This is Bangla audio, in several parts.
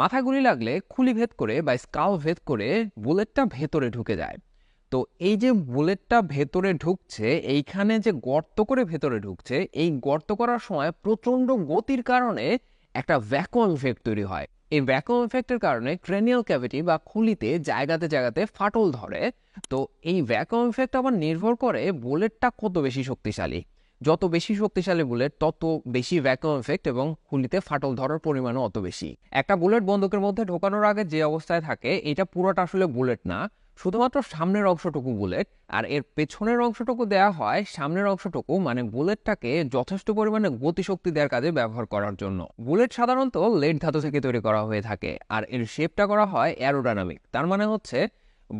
মাথা গুলি লাগলে খুলি ভেদ করে বা স্কাল ভেদ করে বুলেটটা ভেতরে ঢুকে যায়। তো এই যে বুলেটটা ভেতরে ঢুকছে, এইখানে যে গর্ত করে ভেতরে ঢুকছে, এই গর্ত করার সময় প্রচন্ড গতির কারণে একটা ভ্যাকুয়াম ইফেক্ট তৈরি হয়। এই ভ্যাকুয়াম ইফেক্টের কারণে ক্রেনিয়াল ক্যাভিটি বা খুলিতে জায়গাতে জায়গাতে ফাটল ধরে। তো এই ভ্যাকুয়াম ইফেক্ট আবার নির্ভর করে বুলেটটা কত বেশি শক্তিশালী। যত বেশি শক্তিশালী বুলেট তত বেশি ভ্যাকুয়াম ইফেক্ট এবং খুলিতে ফাটল ধরার পরিমাণও অত বেশি। একটা বুলেট বন্দুকের মধ্যে ঢোকানোর আগে যে অবস্থায় থাকে এটা পুরোটা আসলে বুলেট না, শুধুমাত্র সামনের অংশটুকু বুলেট। আর এর পেছনের অংশটুকু দেয়া হয় সামনের অংশটুকু মানে বুলেটটাকে যথেষ্ট পরিমাণে গতিশক্তি দেওয়ার কাজে ব্যবহার করার জন্য। বুলেট সাধারণত লেড ধাতু থেকে তৈরি করা হয়ে থাকে আর এর শেপটা করা হয় অ্যারোডাইনামিক। তার মানে হচ্ছে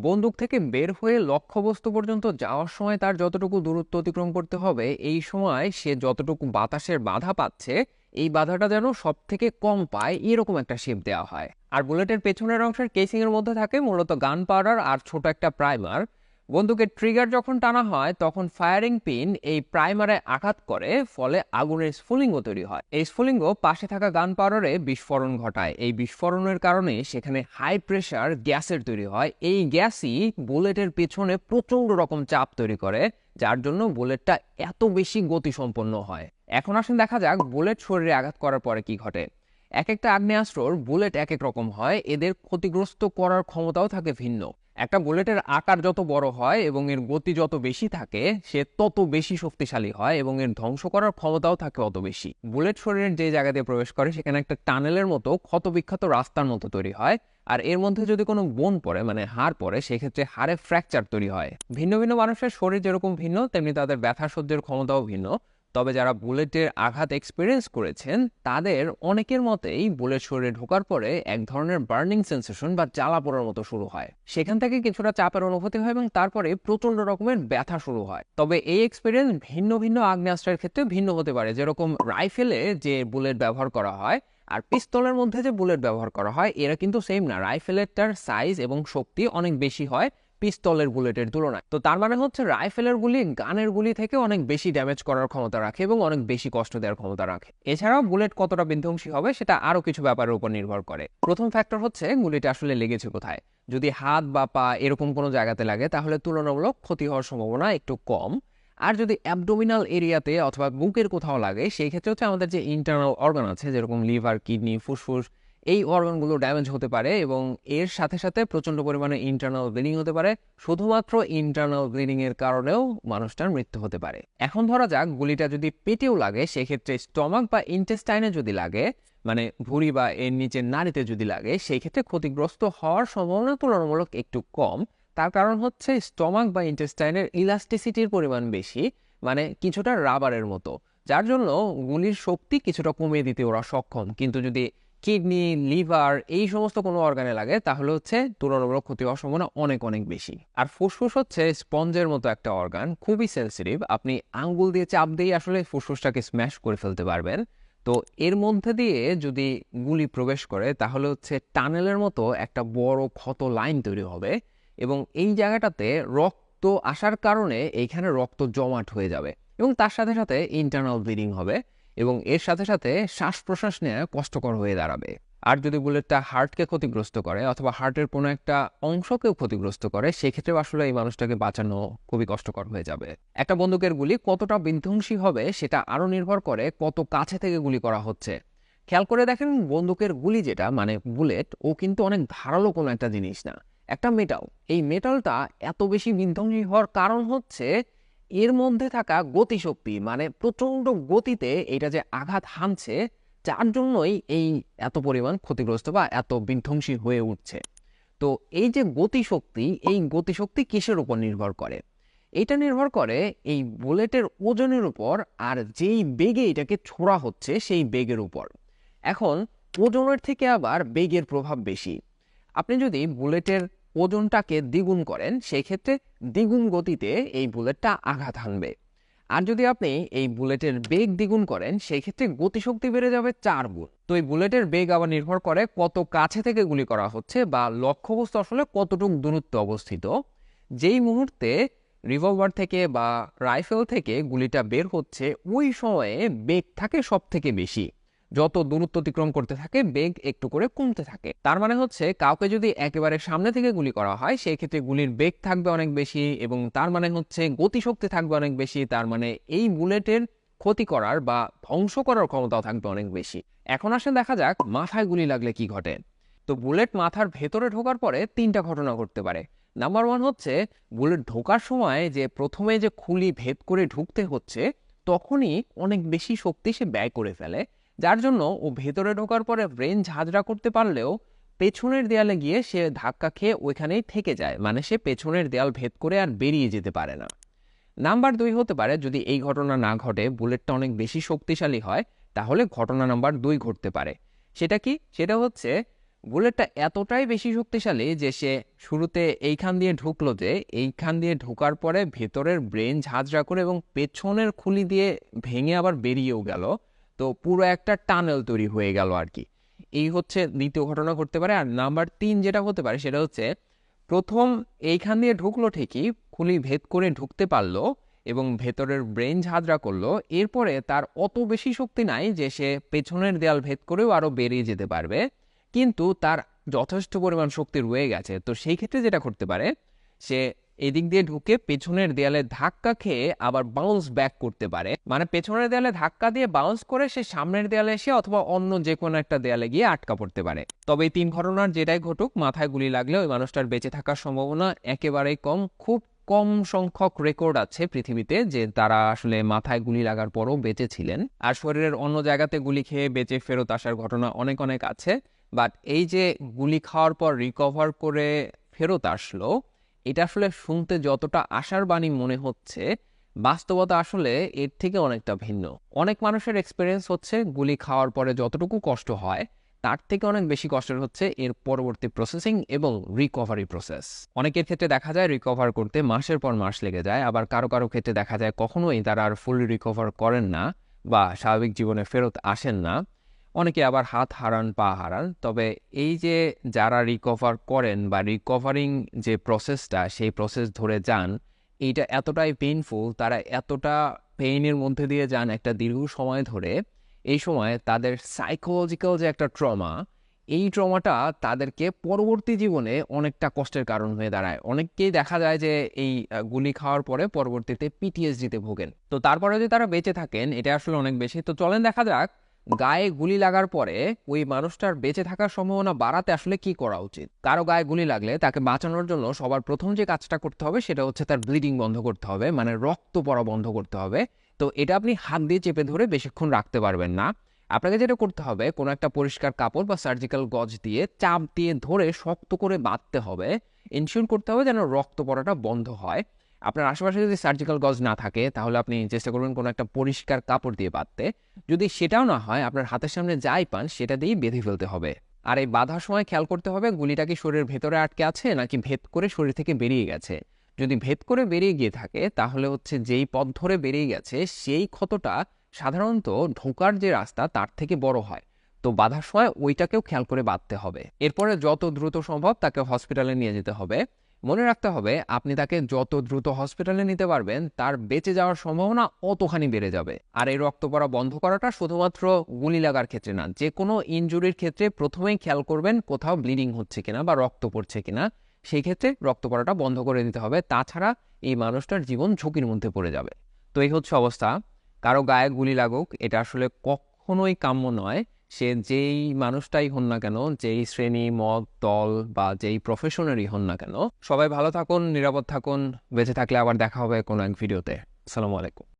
বন্দুক থেকে বের হয়ে লক্ষ্যবস্তু পর্যন্ত যাওয়ার সময় তার যতটুকু দূরত্ব অতিক্রম করতে হবে, এই সময় সে যতটুকু বাতাসের বাধা পাচ্ছে এই বাধাটা যেন সব থেকে কম পায়, এরকম একটা শেপ দেওয়া হয়। আর বুলেটের পেছনের অংশের কেসিং এর মধ্যে থাকে মূলত গান পাউডার আর ছোট একটা প্রাইমার। বন্দুকের ট্রিগার যখন টানা হয় তখন ফায়ারিং পিন এই প্রাইমারে আঘাত করে, ফলে আগুনের স্ফুলিঙ্গ তৈরি হয়। এই স্ফুলিঙ্গ পাশে থাকা গান পাউডারে বিস্ফোরণ ঘটায়। এই বিস্ফোরণের কারণে সেখানে হাই প্রেসার গ্যাসের তৈরি হয়। এই গ্যাসই বুলেটের পেছনে প্রচন্ড রকম চাপ তৈরি করে, যার জন্য বুলেটটা এত বেশি গতিসম্পন্ন হয়। এখন আসুন দেখা যাক বুলেট শরীরে আঘাত করার পরে কি ঘটে। এক একটা আগ্নেয়াস্ত্রর বুলেট এক এক রকম হয়, এদের ক্ষতিগ্রস্ত করার ক্ষমতাও থাকে ভিন্ন। একটা বুলেটের আকার যত বড় হয় এবং এর গতি যত বেশি থাকে সে তত বেশি শক্তিশালী হয় এবং এর ধ্বংস করার ক্ষমতাও থাকে অত বেশি। বুলেট শরীরের যে জায়গা দিয়ে প্রবেশ করে সেখানে একটা টানেলের মতো ক্ষতবিক্ষত রাস্তার মতো তৈরি হয়। আর এর মধ্যে যদি কোনো বোন পড়ে মানে হাড় পড়ে, সেক্ষেত্রে হাড়ে ফ্র্যাকচার তৈরি হয়। ভিন্ন ভিন্ন মানুষের শরীর যেরকম ভিন্ন তেমনি তাদের ব্যথা সহ্যের ক্ষমতাও ভিন্ন। তবে যারা বুলেটের আঘাত এক্সপিরিয়েন্স করেছেন তাদের অনেকের মতেই বুলেট শরীরে ঢোকার পরে এক ধরনের বার্নিং সেন্সেশন বা জ্বালা পোড়ার মতো শুরু হয়। সেখান থেকে কিছুটা চাপের অনুভূতি হয় এবং তারপরে প্রচন্ড রকমের ব্যথা শুরু হয়। তবে এই এক্সপিরিয়েন্স ভিন্ন ভিন্ন আগ্নেয়াস্ত্রের ক্ষেত্রে ভিন্ন হতে পারে। যেরকম রাইফেলে যে বুলেট ব্যবহার করা হয় আর পিস্তলের মধ্যে যে বুলেট ব্যবহার করা হয় এরা কিন্তু সেম না। রাইফেলেরটার সাইজ এবং শক্তি অনেক বেশি হয় পিস্তলের বুলেটের তুলনায়। তো তার মানে হচ্ছে রাইফেলের গুলি গানের গুলি থেকে অনেক বেশি ড্যামেজ করার ক্ষমতা রাখে এবং অনেক বেশি কষ্ট দেওয়ার ক্ষমতা রাখে। এছাড়াও বুলেট কতটা বিধ্বংসী হবে সেটা আরো কিছু ব্যাপারের উপর নির্ভর করে। প্রথম ফ্যাক্টর হচ্ছে গুলিটা আসলে লেগেছে কোথায়। যদি হাত বা পা এরকম কোনো জায়গাতে লাগে তাহলে তুলনামূলক ক্ষতি হওয়ার সম্ভাবনা একটু কম। আর যদি অ্যাবডোমিনাল এরিয়াতে অথবা বুকের কোথাও লাগে সেই ক্ষেত্রে হচ্ছে আমাদের যে ইন্টারনাল অর্গান আছে যেরকম লিভার, কিডনি, ফুসফুস, এই অর্গানগুলো ড্যামেজ হতে পারে এবং এর সাথে সাথে প্রচন্ড পরিমাণে ইন্টারনাল ব্লিডিং হতে পারে। শুধুমাত্র ইন্টারনাল ব্লিডিং এর কারণেও মানুষটার মৃত্যু হতে পারে। এখন ধরা যাক গুলিটা যদি পেটেও লাগে, সেক্ষেত্রে স্টমাক বা ইন্টেস্টাইনে যদি লাগে মানে ভুঁড়ি বা এর নিচের নাড়িতে যদি লাগে, সেই ক্ষেত্রে ক্ষতিগ্রস্ত হওয়ার সম্ভাবনা তুলনামূলক একটু কম। তার কারণ হচ্ছে স্টমাক বা ইন্টেস্টাইনের ইলাস্টিসিটির পরিমাণ বেশি, মানে কিছুটা রাবারের মতো, যার জন্য গুলির শক্তি কিছুটা কমিয়ে দিতে ওরা সক্ষম। কিন্তু যদি কিডনি, লিভার এই সমস্ত কোনো অর্গানে লাগে তাহলে হচ্ছে তুলনামূলক ক্ষতি হওয়ার সম্ভাবনা অনেক অনেক বেশি। আর ফুসফুস হচ্ছে স্পঞ্জের মতো একটা অর্গান, খুবই সেন্সিটিভ। আপনি আঙ্গুল দিয়ে চাপ দিয়ে আসলে ফুসফুসটাকে স্ম্যাশ করে ফেলতে পারবেন। তো এর মধ্যে দিয়ে যদি গুলি প্রবেশ করে তাহলে হচ্ছে টানেলের মতো একটা বড় ক্ষত লাইন তৈরি হবে এবং এই জায়গাটাতে রক্ত আসার কারণে এইখানে রক্ত জমাট হয়ে যাবে এবং তার সাথে সাথে ইন্টারনাল ব্লিডিং হবে এবং এর সাথে সাথে শ্বাস প্রশ্বাস নেওয়া কষ্টকর হয়ে দাঁড়াবে। আর যদি বুলেটটা হার্টকে ক্ষতিগ্রস্ত করে অথবা হার্টের কোনো একটা অংশকেও ক্ষতিগ্রস্ত করে, সেক্ষেত্রে আসলে এই মানুষটাকে বাঁচানো খুবই কষ্টকর হয়ে যাবে। একটা বন্দুকের গুলি কতটা বিধ্বংসী হবে সেটা আরো নির্ভর করে কত কাছে থেকে গুলি করা হচ্ছে। খেয়াল করে দেখেন বন্দুকের গুলি যেটা মানে বুলেট, ও কিন্তু অনেক ধারালো কোনো একটা জিনিস না, একটা মেটাল। এই মেটালটা এত বেশি বিধ্বংসী হওয়ার কারণ হচ্ছে এর মধ্যে থাকা গতিশক্তি, মানে প্রচন্ড গতিতে এটা যে আঘাত হানছে, যার জন্যই এই এত পরিমাণ ক্ষতিগ্রস্ত বা এত বিধ্বংসী হয়ে উঠছে। তো এই যে গতিশক্তি, এই গতিশক্তি কিসের উপর নির্ভর করে? এটা নির্ভর করে এই বুলেটের ওজনের উপর আর যেই বেগে এটাকে ছোড়া হচ্ছে সেই বেগের উপর। এখন ওজনের থেকে আবার বেগের প্রভাব বেশি। আপনি যদি বুলেটের ওজনটাকে দ্বিগুণ করেন সেই ক্ষেত্রে দ্বিগুণ গতিতে এই বুলেটটা আঘাত হানবে। আর যদি আপনি এই বুলেটের বেগ দ্বিগুণ করেন সেই ক্ষেত্রে গতিশক্তি বেড়ে যাবে 4 গুণ। তো এই বুলেটের বেগ আবার নির্ভর করে কত কাছে থেকে গুলি করা হচ্ছে বা লক্ষ্যবস্তু আসলে কতটুকু দূরত্বে অবস্থিত। যেই মুহূর্তে রিভলভার থেকে বা রাইফেল থেকে গুলিটা বের হচ্ছে ওই সময়ে বেগ থাকে সব থেকে বেশি। যত দূরত্ব অতিক্রম করতে থাকে বেগ একটু করে কমতে থাকে। তার মানে হচ্ছে কাউকে যদি একেবারে সামনে থেকে গুলি করা হয় সেই ক্ষেত্রে গুলির বেগ থাকবে অনেক বেশি, এবং তার মানে হচ্ছে গতিশক্তি থাকবে অনেক বেশি। তার মানে এই বুলেটের ক্ষতি করার বা ধ্বংস করার ক্ষমতাও থাকবে অনেক বেশি। এখন আসলে দেখা যাক মাথায় গুলি লাগলে কি ঘটে। তো বুলেট মাথার ভেতরে ঢোকার পরে তিনটা ঘটনা ঘটতে পারে। নাম্বার ওয়ান হচ্ছে, বুলেট ঢোকার সময় যে প্রথমে যে খুলি ভেদ করে ঢুকতে হচ্ছে তখনই অনেক বেশি শক্তি সে ব্যয় করে ফেলে, যার জন্য ও ভেতরে ঢোকার পরে ব্রেন ঝাঁঝরা করতে পারলেও পেছনের দেয়ালে গিয়ে সে ধাক্কা খেয়ে ওইখানেই থেকে যায়, মানে সে পেছনের দেয়াল ভেদ করে আর বেরিয়ে যেতে পারে না। নাম্বার দুই হতে পারে, যদি এই ঘটনা না ঘটে, বুলেটটা অনেক বেশি শক্তিশালী হয়, তাহলে ঘটনা নাম্বার দুই ঘটতে পারে। সেটা কি? সেটা হচ্ছে বুলেটটা এতটাই বেশি শক্তিশালী যে সে শুরুতে এইখান দিয়ে ঢুকলো, যে এইখান দিয়ে ঢোকার পরে ভেতরের ব্রেন ঝাঁঝরা করে এবং পেছনের খুলি দিয়ে ভেঙে আবার বেরিয়েও গেল। তো পুরো একটা টানেল তৈরি হয়ে গেল আর কি। এই হচ্ছে দ্বিতীয় ঘটনা ঘটতে পারে। আর নাম্বার তিন যেটা হতে পারে সেটা হচ্ছে, প্রথম এইখান দিয়ে ঢুকলো ঠিকই, খুলি ভেদ করে ঢুকতে পারলো এবং ভেতরের ব্রেন ঝাঁঝরা করলো, এরপরে তার অত বেশি শক্তি নাই যে সে পেছনের দেয়াল ভেদ করেও আরো বেরিয়ে যেতে পারবে, কিন্তু তার যথেষ্ট পরিমাণ শক্তি রয়ে গেছে। তো সেই ক্ষেত্রে যেটা করতে পারে, সে এদিক দিয়ে ঢুকে পেছনের দেয়ালে ধাক্কা খেয়ে আবার বাউন্স ব্যাক করতে পারে, মানে পেছনের দেয়ালে ধাক্কা দিয়ে বাউন্স করে সে সামনের দেয়ালে এসে অথবা অন্য যে কোনো একটা দেয়ালে গিয়ে আটকা পড়তে পারে। তবে এই তিন ঘটনার যেটাই ঘটুক, মাথায় গুলি লাগলে ওই মানুষটার বেঁচে থাকার সম্ভাবনা একেবারেই কম। খুব কম সংখ্যক রেকর্ড আছে পৃথিবীতে যে তারা আসলে মাথায় গুলি লাগার পরও বেঁচে ছিলেন। আর শরীরের অন্য জায়গাতে গুলি খেয়ে বেঁচে ফেরত আসার ঘটনা অনেক অনেক আছে। বাট এই যে গুলি খাওয়ার পর রিকভার করে ফেরত আসলো, এটা আসলে শুনতে যতটা আশার বাণী মনে হচ্ছে, বাস্তবতা আসলে এর থেকে অনেকটা ভিন্ন। অনেক মানুষের এক্সপিরিয়েন্স হচ্ছে গুলি খাওয়ার পরে যতটুকু কষ্ট হয় তার থেকে অনেক বেশি কষ্টের হচ্ছে এর পরবর্তী প্রসেসিং এবং রিকভারি প্রসেস। অনেকের ক্ষেত্রে দেখা যায় রিকভার করতে মাসের পর মাস লেগে যায়, আবার কারো কারো ক্ষেত্রে দেখা যায় কখনোই তারা আর ফুলি রিকভার করেন না বা স্বাভাবিক জীবনে ফেরত আসেন না। অনেকে আবার হাত হারান, পা হারান। তবে এই যে যারা রিকভার করেন বা রিকভারিং যে প্রসেসটা, সেই প্রসেস ধরে যান, এইটা এতটাই পেইনফুল, তারা এতটা পেইনের মধ্যে দিয়ে যান একটা দীর্ঘ সময় ধরে। এই সময় তাদের সাইকোলজিক্যাল যে একটা ট্রমা, এই ট্রমাটা তাদেরকে পরবর্তী জীবনে অনেকটা কষ্টের কারণ হয়ে দাঁড়ায়। অনেককেই দেখা যায় যে এই গুলি খাওয়ার পরে পরবর্তীতে পিটিএসডিতে ভোগেন। তো তারপরে যদি তারা বেঁচে থাকেন, এটা আসলে অনেক বেশি। তো চলেন দেখা যাক গায়ে গুলি লাগার পরে ওই মানুষটার বেঁচে থাকার সম্ভাবনা বাড়াতে আসলে কি করা উচিত। কারো গায়ে গুলি লাগলে তাকে বাঁচানোর জন্য সবার প্রথম যে কাজটা করতে হবে সেটা হচ্ছে তার ব্লিডিং বন্ধ করতে হবে, মানে রক্ত পড়া বন্ধ করতে হবে। তো এটা আপনি হাত দিয়ে চেপে ধরে বেশিক্ষণ রাখতে পারবেন না। আপনাকে যেটা করতে হবে, কোনো একটা পরিষ্কার কাপড় বা সার্জিক্যাল গজ দিয়ে চাপ দিয়ে ধরে শক্ত করে বাঁধতে হবে। ইনশিওর করতে হবে যেন রক্ত পড়াটা বন্ধ হয়। আপনার আশেপাশে যদি সার্জিক্যাল গজ না থাকে তাহলে আপনি চেষ্টা করবেন কোনো একটা পরিষ্কার কাপড় দিয়ে বাঁধতে। যদি সেটাও না হয়, আপনার হাতের সামনে যাই পান সেটা দিয়েই বেঁধে ফেলতে হবে। আর এই বাঁধার সময় খেয়াল করতে হবে গুলিটা কি শরীরের ভেতরে আটকে আছে নাকি ভেদ করে শরীর থেকে বেরিয়ে গেছে। যদি ভেদ করে বেরিয়ে গিয়ে থাকে তাহলে হচ্ছে যেই পথ ধরে বেরিয়ে গেছে সেই ক্ষতটা সাধারণত ঢোকার যে রাস্তা তার থেকে বড় হয়। তো বাঁধার সময় ওইটাকেও খেয়াল করে বাঁধতে হবে। এরপরে যত দ্রুত সম্ভব তাকে হসপিটালে নিয়ে যেতে হবে। মনে রাখতে হবে, আপনি তাকে যত দ্রুত হসপিটালে নিতে পারবেন তার বেঁচে যাওয়ার সম্ভাবনা অতখানি বেড়ে যাবে। আর এই রক্ত পড়া বন্ধ করাটা শুধুমাত্র গুলি লাগার ক্ষেত্রে না, যে কোনো ইনজুরির ক্ষেত্রে প্রথমেই খেয়াল করবেন কোথাও ব্লিডিং হচ্ছে কিনা বা রক্ত পড়ছে কিনা। সেই ক্ষেত্রে রক্ত পড়াটা বন্ধ করে দিতে হবে, তাছাড়া এই মানুষটার জীবন ঝুঁকির মধ্যে পড়ে যাবে। তো এই হচ্ছে অবস্থা। কারো গায়ে গুলি লাগুক, এটা আসলে কখনোই কাম্য নয়। সে যেই মানুষটাই হন না কেন, যেই শ্রেণী, মত, দল বা যেই প্রফেশনেরই হন না কেন, সবাই ভালো থাকুন, নিরাপদ থাকুন। বেঁচে থাকলে আবার দেখা হবে কোনো এক ভিডিওতে। আসসালামু আলাইকুম।